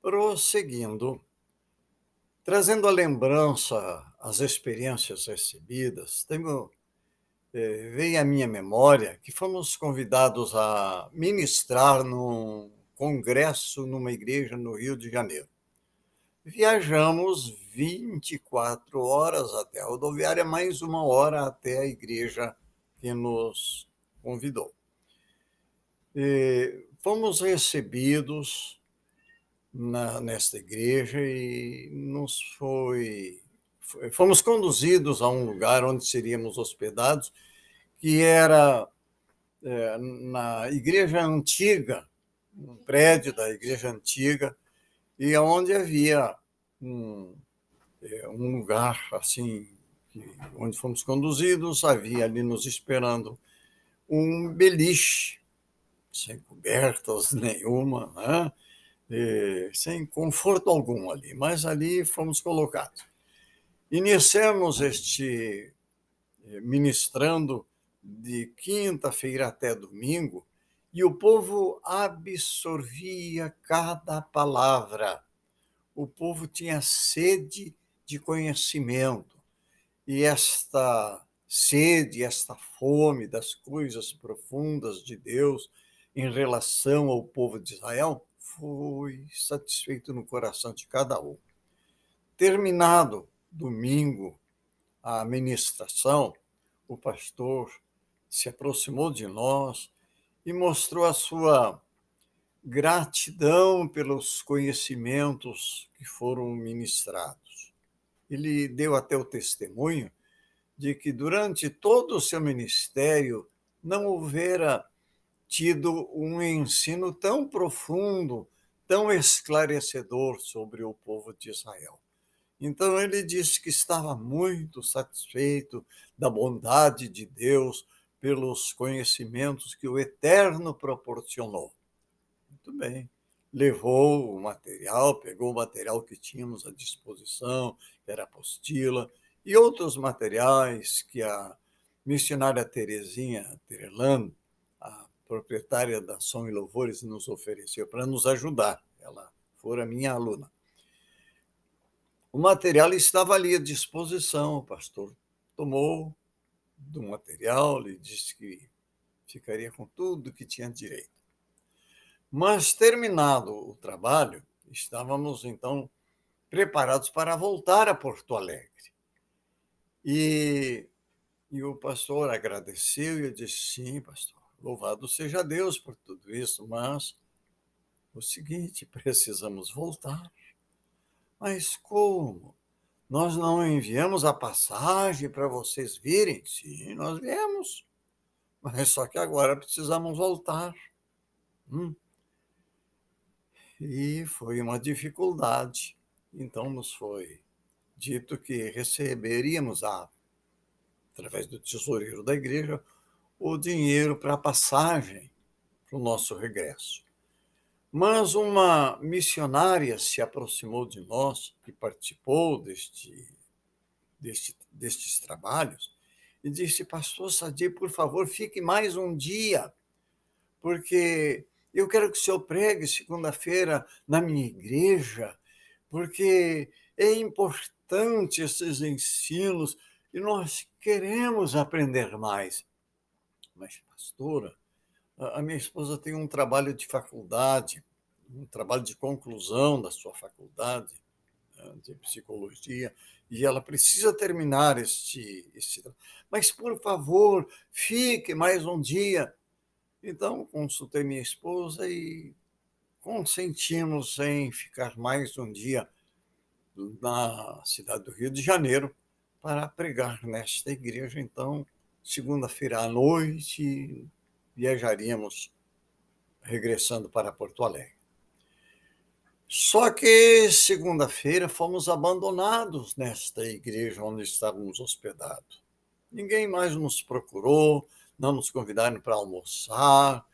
Prosseguindo, trazendo à lembrança as experiências recebidas, veio à minha memória que fomos convidados a ministrar num congresso numa igreja no Rio de Janeiro. Viajamos 24 horas até a rodoviária, mais 1 hora até a igreja que nos convidou. Fomos recebidos nesta igreja e fomos conduzidos a um lugar onde seríamos hospedados, que era na igreja antiga, um prédio da igreja antiga, e onde havia um, um lugar assim, onde fomos conduzidos, havia ali nos esperando um beliche, sem cobertas nenhuma, né? Sem conforto algum ali, mas ali fomos colocados. Iniciamos este ministrando de quinta-feira até domingo, e o povo absorvia cada palavra. O povo tinha sede de conhecimento, e esta sede, esta fome das coisas profundas de Deus em relação ao povo de Israel foi satisfeito no coração de cada um. Terminado domingo a ministração, o pastor se aproximou de nós e mostrou a sua gratidão pelos conhecimentos que foram ministrados. Ele deu até o testemunho de que durante todo o seu ministério não houvera tido um ensino tão profundo, tão esclarecedor sobre o povo de Israel. Então ele disse que estava muito satisfeito da bondade de Deus pelos conhecimentos que o Eterno proporcionou. Muito bem. Levou o material, pegou o material que tínhamos à disposição, que era a apostila, e outros materiais que a missionária Terezinha Terelano, a proprietária da Som e Louvores, nos ofereceu para nos ajudar. Ela fora minha aluna. O material estava ali à disposição, o pastor tomou do material, lhe disse que ficaria com tudo que tinha direito. Mas, terminado o trabalho, estávamos, então, preparados para voltar a Porto Alegre. E, e o pastor agradeceu e eu disse, sim, pastor, louvado seja Deus por tudo isso, mas o seguinte, precisamos voltar. Mas como? Nós não enviamos a passagem para vocês virem? Sim, nós viemos, mas só que agora precisamos voltar. E foi uma dificuldade. Então, nos foi dito que receberíamos, através do tesoureiro da igreja, o dinheiro para a passagem para o nosso regresso. Mas uma missionária se aproximou de nós, que participou destes trabalhos, e disse, pastor Sadi, por favor, fique mais um dia, porque eu quero que o senhor pregue segunda-feira na minha igreja, porque é importante esses ensinos e nós queremos aprender mais. Mas, pastora, a minha esposa tem um trabalho de faculdade, um trabalho de conclusão da sua faculdade, né, de psicologia, e ela precisa terminar este. Mas, por favor, fique mais um dia. Então, consultei minha esposa e consentimos em ficar mais um dia na cidade do Rio de Janeiro para pregar nesta igreja. Então, segunda-feira à noite, viajaríamos regressando para Porto Alegre. Só que segunda-feira fomos abandonados nesta igreja onde estávamos hospedados. Ninguém mais nos procurou, não nos convidaram para almoçar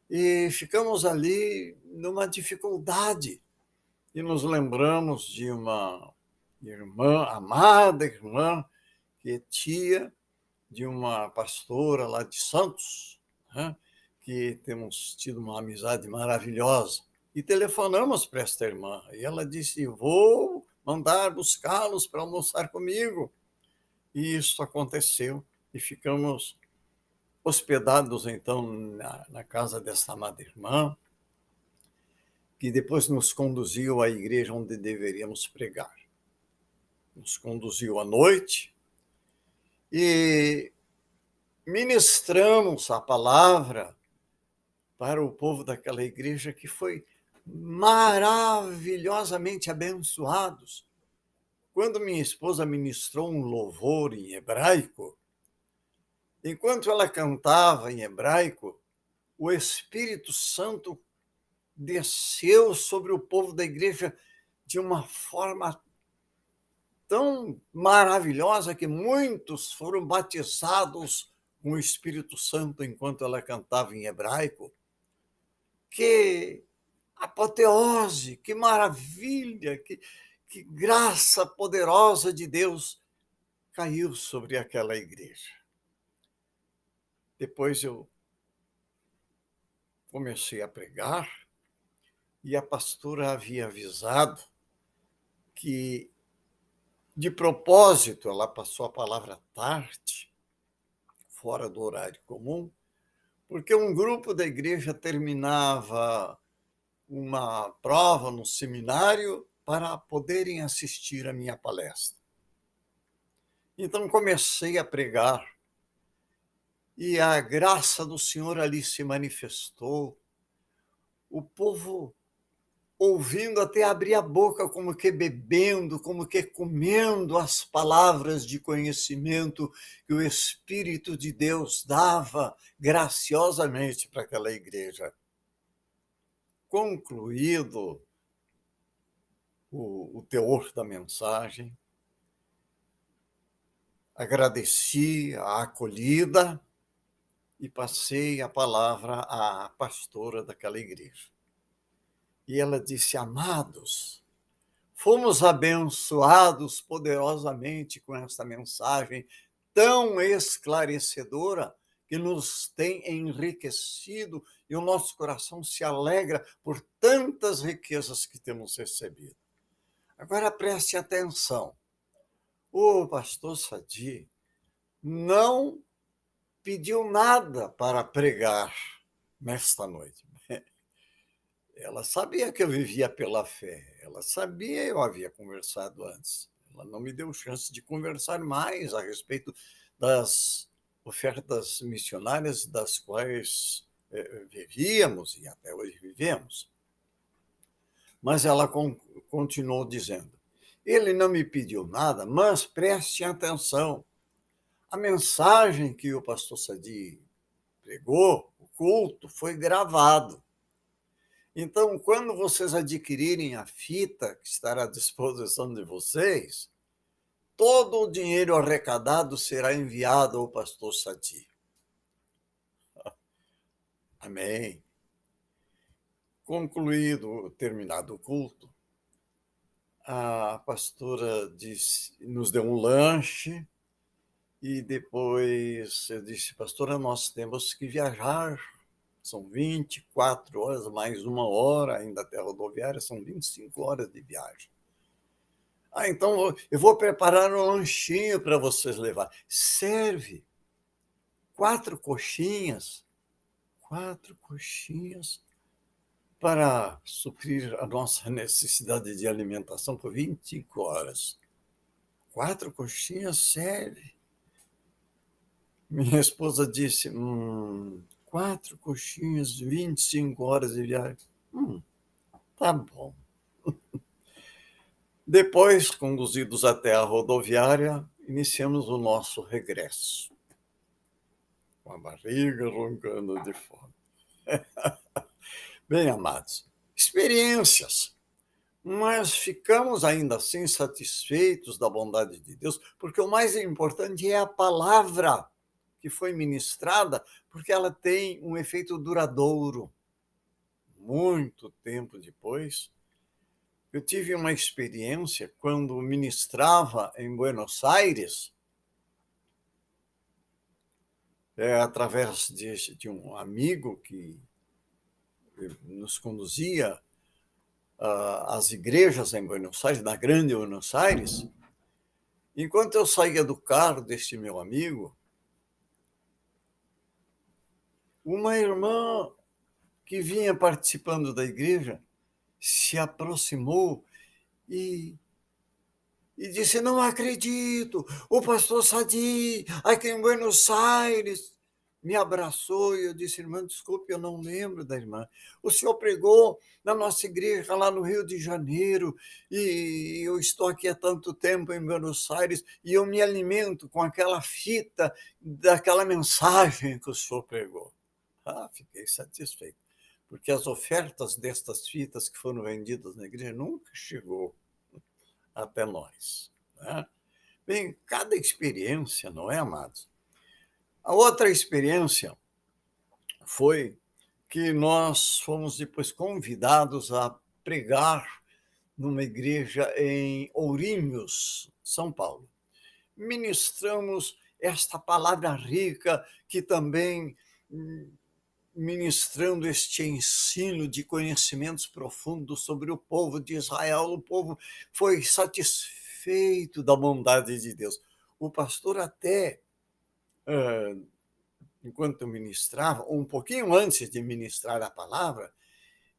e ficamos ali numa dificuldade. E nos lembramos de uma irmã, amada irmã, que é tia de uma pastora lá de Santos, né? Que temos tido uma amizade maravilhosa. E telefonamos para esta irmã. E ela disse: vou mandar buscá-los para almoçar comigo. E isso aconteceu. E ficamos hospedados, então, na casa dessa amada irmã, que depois nos conduziu à igreja onde deveríamos pregar. Nos conduziu à noite e ministramos a palavra para o povo daquela igreja, que foi maravilhosamente abençoados. Quando minha esposa ministrou um louvor em hebraico, enquanto ela cantava em hebraico, o Espírito Santo desceu sobre o povo da igreja de uma forma tão maravilhosa que muitos foram batizados com o Espírito Santo enquanto ela cantava em hebraico. Que apoteose, que maravilha, que graça poderosa de Deus caiu sobre aquela igreja. Depois eu comecei a pregar e a pastora havia avisado que, de propósito, ela passou a palavra tarde, fora do horário comum, porque um grupo da igreja terminava uma prova no seminário para poderem assistir à minha palestra. Então comecei a pregar e a graça do Senhor ali se manifestou. O povo ouvindo até abrir a boca, como que bebendo, como que comendo as palavras de conhecimento que o Espírito de Deus dava graciosamente para aquela igreja. Concluído o teor da mensagem, agradeci a acolhida e passei a palavra à pastora daquela igreja. E ela disse: amados, fomos abençoados poderosamente com esta mensagem tão esclarecedora, que nos tem enriquecido e o nosso coração se alegra por tantas riquezas que temos recebido. Agora preste atenção. O pastor Sadi não pediu nada para pregar nesta noite. Ela sabia que eu vivia pela fé, ela sabia, eu havia conversado antes. Ela não me deu chance de conversar mais a respeito das ofertas missionárias das quais vivíamos e até hoje vivemos. Mas ela continuou dizendo: ele não me pediu nada, mas preste atenção. A mensagem que o pastor Sadi pregou, o culto, foi gravado. Então, quando vocês adquirirem a fita que estará à disposição de vocês, todo o dinheiro arrecadado será enviado ao pastor Sadi. Amém. Concluído, terminado o culto, a pastora nos deu um lanche e depois eu disse: pastora, nós temos que viajar. São 24 horas, mais uma hora ainda até a rodoviária, são 25 horas de viagem. Então eu vou preparar um lanchinho para vocês levar. Serve 4 coxinhas para suprir a nossa necessidade de alimentação por 25 horas. 4 coxinhas serve. Minha esposa disse: 4 coxinhas, 25 horas de viagem. Tá bom. Depois, conduzidos até a rodoviária, iniciamos o nosso regresso, com a barriga roncando de fome. Bem, amados, experiências, mas ficamos ainda assim satisfeitos da bondade de Deus, porque o mais importante é a palavra que foi ministrada, porque ela tem um efeito duradouro. Muito tempo depois, eu tive uma experiência quando ministrava em Buenos Aires, através de um amigo que nos conduzia as igrejas em Buenos Aires, na grande Buenos Aires, enquanto eu saía do carro deste meu amigo, uma irmã que vinha participando da igreja se aproximou e, e disse: Não acredito, o pastor Sadi, aqui em Buenos Aires, me abraçou e eu disse: Irmã, desculpe, eu não lembro da irmã. O senhor pregou na nossa igreja lá no Rio de Janeiro e eu estou aqui há tanto tempo em Buenos Aires e eu me alimento com aquela fita daquela mensagem que o senhor pregou. Fiquei satisfeito, porque as ofertas destas fitas que foram vendidas na igreja nunca chegou até nós, né? Bem, cada experiência, não é, amados? A outra experiência foi que nós fomos depois convidados a pregar numa igreja em Ourinhos, São Paulo. Ministramos esta palavra rica que também ministrando este ensino de conhecimentos profundos sobre o povo de Israel. O povo foi satisfeito da bondade de Deus. O pastor até, enquanto ministrava, um pouquinho antes de ministrar a palavra,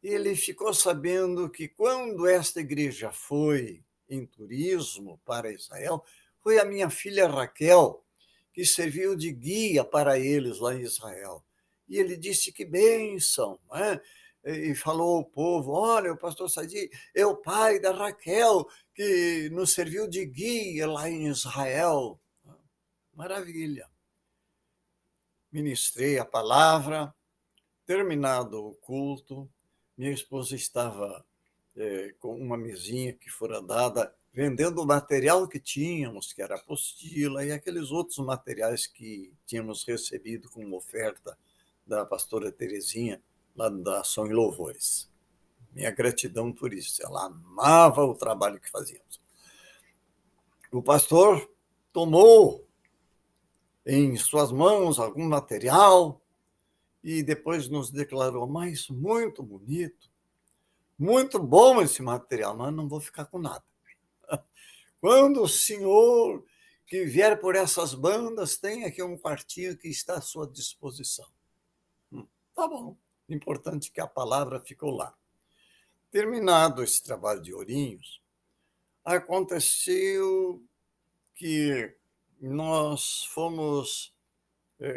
ele ficou sabendo que quando esta igreja foi em turismo para Israel, foi a minha filha Raquel que serviu de guia para eles lá em Israel. E ele disse que bênção, né? E falou ao povo: olha, o pastor Sadi é o pai da Raquel, que nos serviu de guia lá em Israel. Maravilha. Ministrei a palavra, terminado o culto, minha esposa estava com uma mesinha que fora dada, vendendo o material que tínhamos, que era a apostila e aqueles outros materiais que tínhamos recebido como oferta da pastora Terezinha, lá da Ação e Louvores. Minha gratidão por isso. Ela amava o trabalho que fazíamos. O pastor tomou em suas mãos algum material e depois nos declarou: mas muito bonito, muito bom esse material, mas não vou ficar com nada. Quando o senhor que vier por essas bandas, tem aqui um quartinho que está à sua disposição. Tá bom. Importante que a palavra ficou lá. Terminado esse trabalho de Ourinhos, aconteceu que nós fomos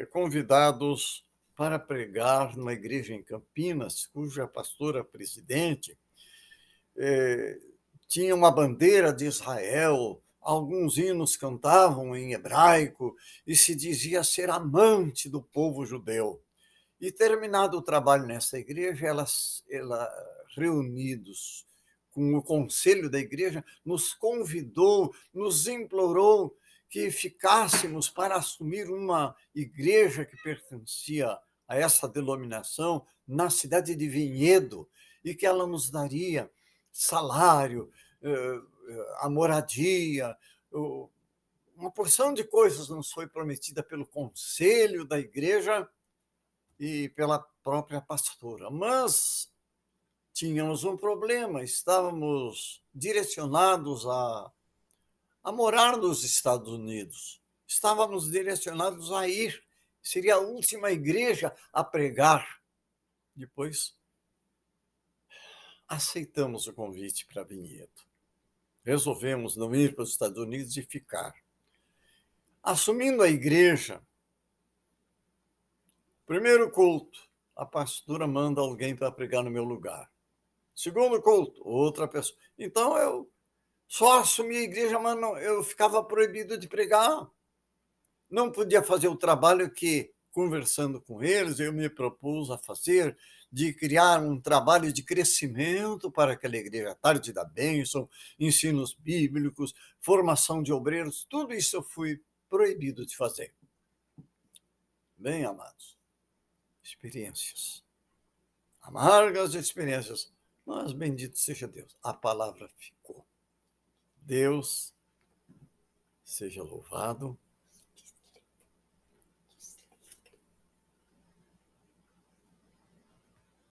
convidados para pregar numa igreja em Campinas, cuja pastora presidente tinha uma bandeira de Israel, alguns hinos cantavam em hebraico e se dizia ser amante do povo judeu. E terminado o trabalho nessa igreja, ela reunidos com o conselho da igreja, nos convidou, nos implorou que ficássemos para assumir uma igreja que pertencia a essa denominação na cidade de Vinhedo e que ela nos daria salário, a moradia, uma porção de coisas nos foi prometida pelo conselho da igreja e pela própria pastora. Mas tínhamos um problema, estávamos direcionados a morar nos Estados Unidos, estávamos direcionados a ir, seria a última igreja a pregar. Depois, aceitamos o convite para Vinhedo. Resolvemos não ir para os Estados Unidos e ficar. Assumindo a igreja, primeiro culto, a pastora manda alguém para pregar no meu lugar. Segundo culto, outra pessoa. Então, eu só assumi a igreja, mas não, eu ficava proibido de pregar. Não podia fazer o trabalho que, conversando com eles, eu me propus a fazer, de criar um trabalho de crescimento para aquela igreja, tarde da bênção, ensinos bíblicos, formação de obreiros, tudo isso eu fui proibido de fazer. Bem, amados, experiências, amargas experiências, mas bendito seja Deus, a palavra ficou. Deus seja louvado.